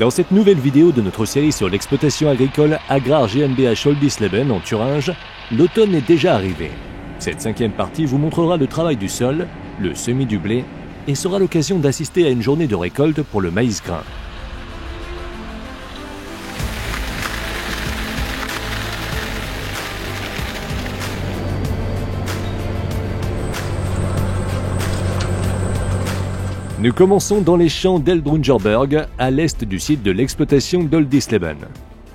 Dans cette nouvelle vidéo de notre série sur l'exploitation agricole Agrar GmbH Oldisleben en Thuringe, l'automne est déjà arrivé. Cette 5e partie vous montrera le travail du sol, le semis du blé et sera l'occasion d'assister à une journée de récolte pour le maïs grain. Nous commençons dans les champs d'Eldrungerberg, à l'est du site de l'exploitation d'Oldisleben.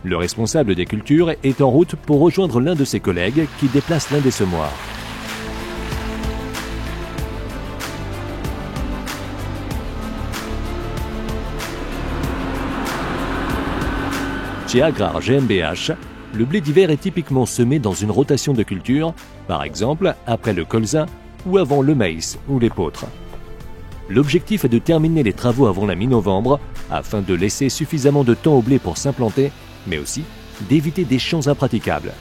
Le responsable des cultures est en route pour rejoindre l'un de ses collègues qui déplace l'un des semoirs. Chez Agrar GmbH, le blé d'hiver est typiquement semé dans une rotation de culture, par exemple après le colza ou avant le maïs ou l'épeautre. L'objectif est de terminer les travaux avant la mi-novembre afin de laisser suffisamment de temps au blé pour s'implanter, mais aussi d'éviter des champs impraticables.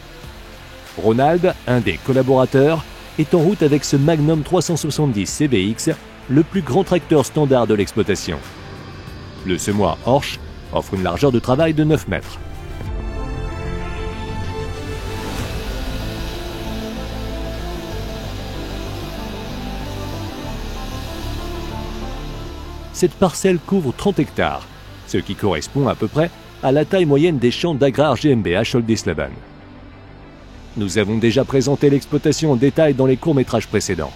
Ronald, un des collaborateurs, est en route avec ce Magnum 370 CBX, le plus grand tracteur standard de l'exploitation. Le semoir Horsch offre une largeur de travail de 9 mètres. Cette parcelle couvre 30 hectares, ce qui correspond à peu près à la taille moyenne des champs d'Agrar GmbH Oldisleben. Nous avons déjà présenté l'exploitation en détail dans les courts-métrages précédents.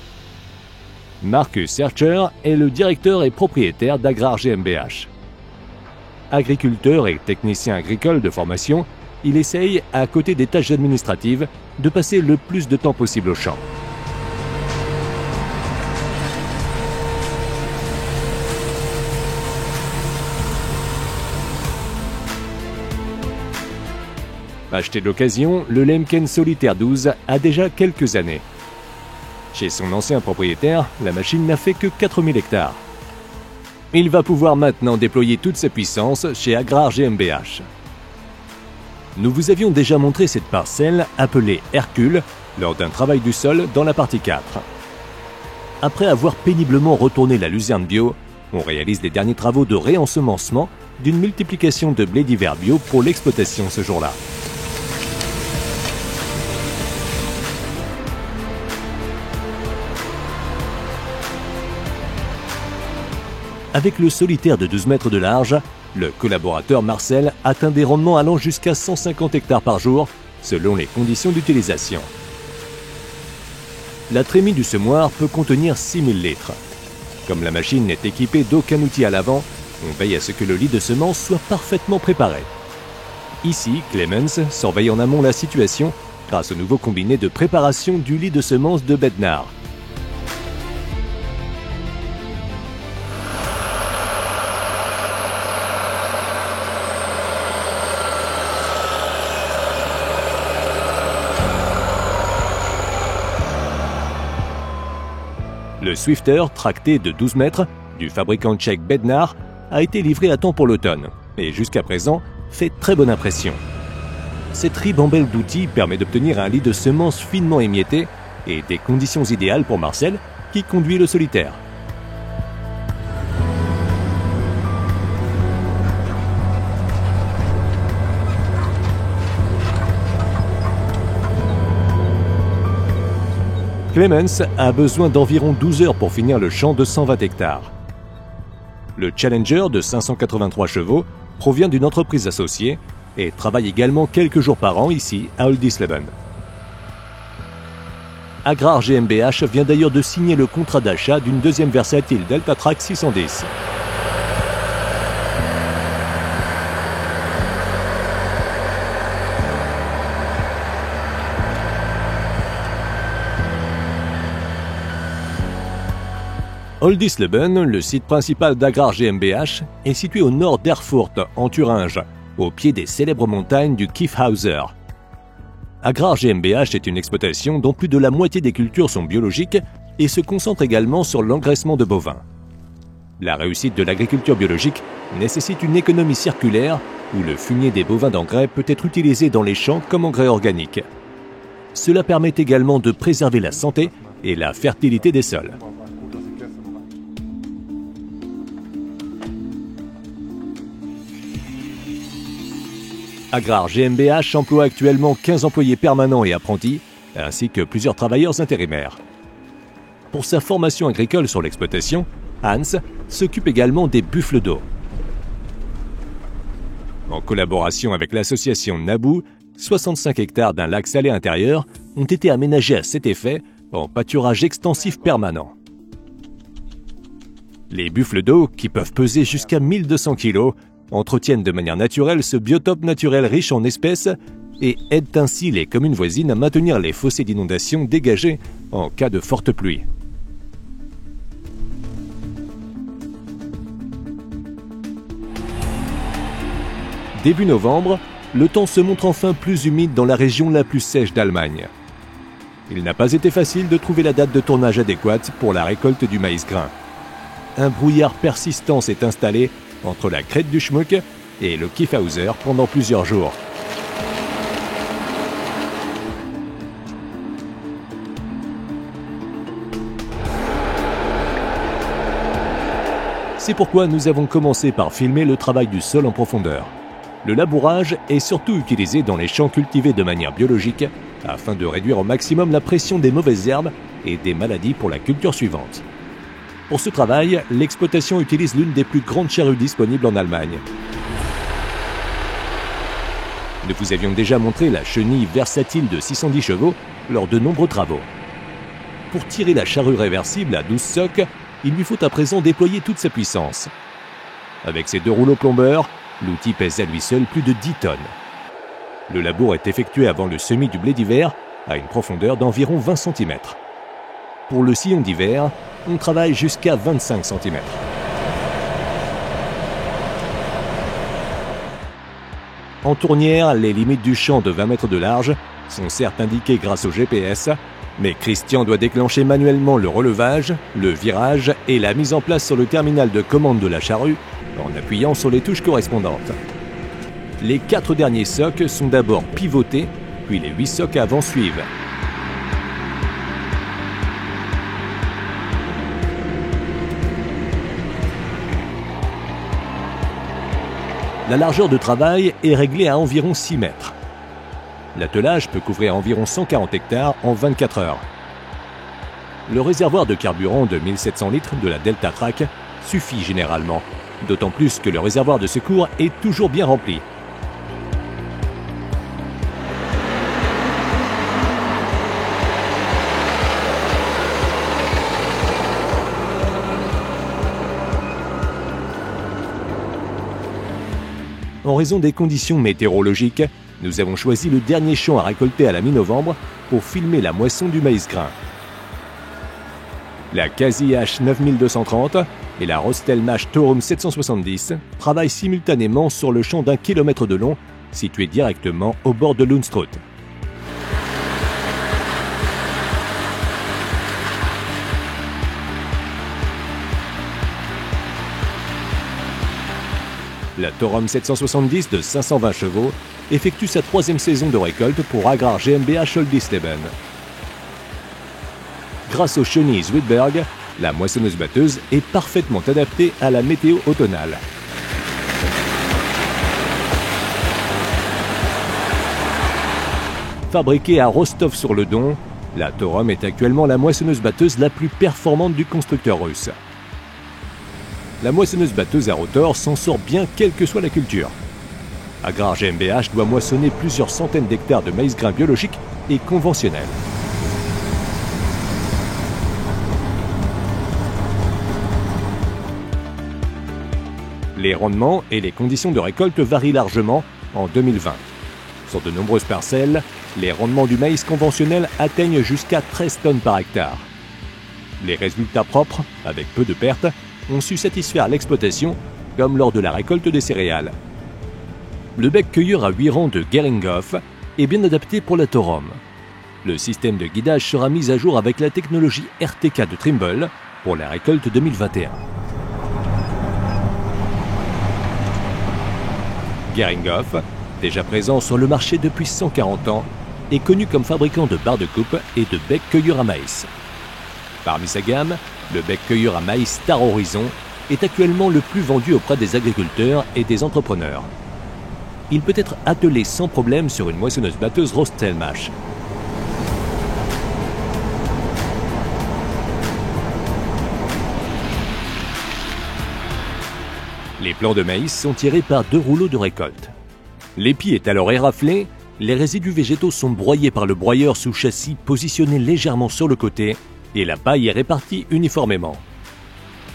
Marcus Sercher est le directeur et propriétaire d'Agrar GmbH. Agriculteur et technicien agricole de formation, il essaye, à côté des tâches administratives, de passer le plus de temps possible au champ. Acheté d'occasion, le Lemken Solitaire 12 a déjà quelques années. Chez son ancien propriétaire, la machine n'a fait que 4000 hectares. Il va pouvoir maintenant déployer toute sa puissance chez Agrar GmbH. Nous vous avions déjà montré cette parcelle appelée Hercule lors d'un travail du sol dans la partie 4. Après avoir péniblement retourné la luzerne bio, on réalise les derniers travaux de réensemencement d'une multiplication de blé d'hiver bio pour l'exploitation ce jour-là. Avec le solitaire de 12 mètres de large, le collaborateur Marcel atteint des rendements allant jusqu'à 150 hectares par jour, selon les conditions d'utilisation. La trémie du semoir peut contenir 6000 litres. Comme la machine n'est équipée d'aucun outil à l'avant, on veille à ce que le lit de semences soit parfaitement préparé. Ici, Clemens surveille en amont la situation grâce au nouveau combiné de préparation du lit de semences de Bednar. Le Swifter, tracté de 12 mètres, du fabricant tchèque Bednar, a été livré à temps pour l'automne et jusqu'à présent fait très bonne impression. Cette ribambelle d'outils permet d'obtenir un lit de semences finement émietté et des conditions idéales pour Marcel qui conduit le solitaire. Clemens a besoin d'environ 12 heures pour finir le champ de 120 hectares. Le Challenger de 583 chevaux provient d'une entreprise associée et travaille également quelques jours par an ici à Oldisleben. Agrar GmbH vient d'ailleurs de signer le contrat d'achat d'une deuxième versatile Deltatrac 610. Oldisleben, le site principal d'Agrar GmbH, est situé au nord d'Erfurt, en Thuringe, au pied des célèbres montagnes du Kyffhäuser. Agrar GmbH est une exploitation dont plus de la moitié des cultures sont biologiques et se concentre également sur l'engraissement de bovins. La réussite de l'agriculture biologique nécessite une économie circulaire où le fumier des bovins d'engrais peut être utilisé dans les champs comme engrais organique. Cela permet également de préserver la santé et la fertilité des sols. Agrare GmbH emploie actuellement 15 employés permanents et apprentis, ainsi que plusieurs travailleurs intérimaires. Pour sa formation agricole sur l'exploitation, Hans s'occupe également des buffles d'eau. En collaboration avec l'association Naboo, 65 hectares d'un lac salé intérieur ont été aménagés à cet effet en pâturage extensif permanent. Les buffles d'eau, qui peuvent peser jusqu'à 1200 kg, entretiennent de manière naturelle ce biotope naturel riche en espèces et aident ainsi les communes voisines à maintenir les fossés d'inondation dégagés en cas de forte pluie. Début novembre, le temps se montre enfin plus humide dans la région la plus sèche d'Allemagne. Il n'a pas été facile de trouver la date de tournage adéquate pour la récolte du maïs grain. Un brouillard persistant s'est installé entre la crête du Schmuck et le Kyffhäuser pendant plusieurs jours. C'est pourquoi nous avons commencé par filmer le travail du sol en profondeur. Le labourage est surtout utilisé dans les champs cultivés de manière biologique afin de réduire au maximum la pression des mauvaises herbes et des maladies pour la culture suivante. Pour ce travail, l'exploitation utilise l'une des plus grandes charrues disponibles en Allemagne. Nous vous avions déjà montré la chenille versatile de 610 chevaux lors de nombreux travaux. Pour tirer la charrue réversible à 12 socs, il lui faut à présent déployer toute sa puissance. Avec ses 2 rouleaux plombeurs, l'outil pèse à lui seul plus de 10 tonnes. Le labour est effectué avant le semis du blé d'hiver à une profondeur d'environ 20 cm. Pour le sillon d'hiver, on travaille jusqu'à 25 cm. En tournière, les limites du champ de 20 mètres de large sont certes indiquées grâce au GPS, mais Christian doit déclencher manuellement le relevage, le virage et la mise en place sur le terminal de commande de la charrue en appuyant sur les touches correspondantes. Les 4 derniers socs sont d'abord pivotés, puis les 8 socs avant suivent. La largeur de travail est réglée à environ 6 mètres. L'attelage peut couvrir environ 140 hectares en 24 heures. Le réservoir de carburant de 1700 litres de la Delta Track suffit généralement, d'autant plus que le réservoir de secours est toujours bien rempli. En raison des conditions météorologiques, nous avons choisi le dernier champ à récolter à la mi-novembre pour filmer la moisson du maïs grain. La Kasi H 9230 et la Rostelmash Torum 770 travaillent simultanément sur le champ d'1 km de long, situé directement au bord de l'Unstrut. La Torum 770 de 520 chevaux effectue sa 3e saison de récolte pour Agrare GmbH Oldiesleben. Grâce aux chenilles Swedberg, la moissonneuse-batteuse est parfaitement adaptée à la météo automnale. Fabriquée à Rostov-sur-le-Don, la Torum est actuellement la moissonneuse-batteuse la plus performante du constructeur russe. La moissonneuse-batteuse à rotor s'en sort bien quelle que soit la culture. Agrare GmbH doit moissonner plusieurs centaines d'hectares de maïs grain biologique et conventionnel. Les rendements et les conditions de récolte varient largement en 2020. Sur de nombreuses parcelles, les rendements du maïs conventionnel atteignent jusqu'à 13 tonnes par hectare. Les résultats propres, avec peu de pertes, ont su satisfaire l'exploitation, comme lors de la récolte des céréales. Le bec cueilleur à 8 rangs de Geringhoff est bien adapté pour la Torum. Le système de guidage sera mis à jour avec la technologie RTK de Trimble pour la récolte 2021. Geringhoff, déjà présent sur le marché depuis 140 ans, est connu comme fabricant de barres de coupe et de bec cueilleur à maïs. Parmi sa gamme, le bec cueilleur à maïs Star Horizon est actuellement le plus vendu auprès des agriculteurs et des entrepreneurs. il peut être attelé sans problème sur une moissonneuse-batteuse Ross-Selmash. Les plants de maïs sont tirés par 2 rouleaux de récolte. L'épi est alors éraflé, les résidus végétaux sont broyés par le broyeur sous châssis positionné légèrement sur le côté et la paille est répartie uniformément.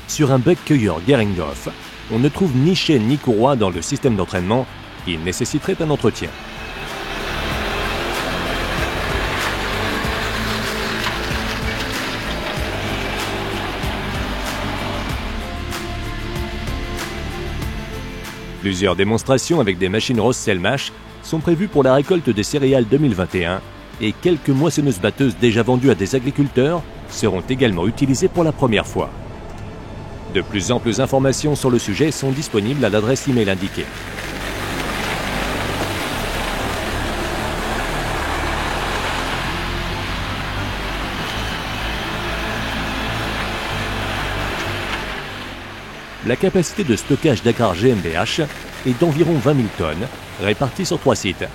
Sur un bec cueilleur Geringoff, on ne trouve ni chaîne ni courroie dans le système d'entraînement qui nécessiterait un entretien. Plusieurs démonstrations avec des machines Ross-Selmash sont prévues pour la récolte des céréales 2021 et quelques moissonneuses-batteuses déjà vendues à des agriculteurs seront également utilisées pour la première fois. De plus amples informations sur le sujet sont disponibles à l'adresse email indiquée. La capacité de stockage d'Agrar GmbH est d'environ 20 000 tonnes, réparties sur 3 sites.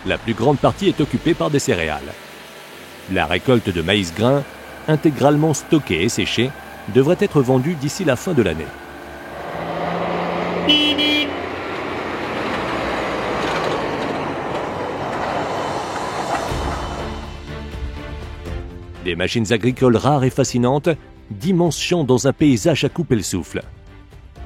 La plus grande partie est occupée par des céréales. La récolte de maïs grain, intégralement stockée et séchée, devrait être vendue d'ici la fin de l'année. Des machines agricoles rares et fascinantes, d'immenses champs dans un paysage à couper le souffle.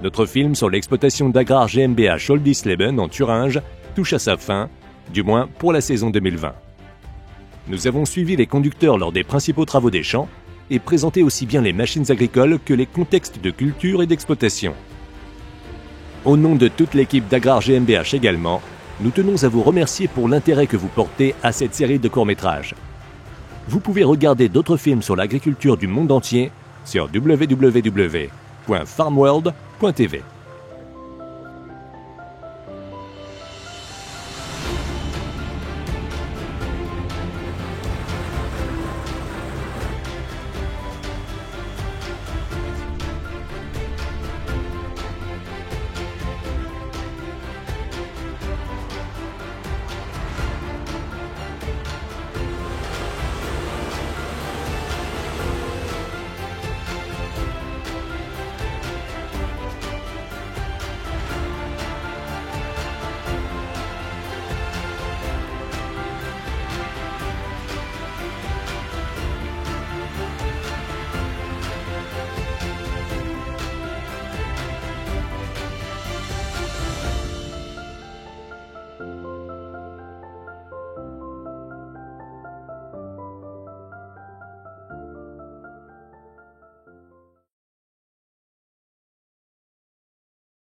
Notre film sur l'exploitation d'Agrar GmbH Oldisleben en Thuringe touche à sa fin, du moins pour la saison 2020. Nous avons suivi les conducteurs lors des principaux travaux des champs et présenté aussi bien les machines agricoles que les contextes de culture et d'exploitation. Au nom de toute l'équipe d'Agrar GmbH également, nous tenons à vous remercier pour l'intérêt que vous portez à cette série de courts-métrages. Vous pouvez regarder d'autres films sur l'agriculture du monde entier sur www.farmworld.tv.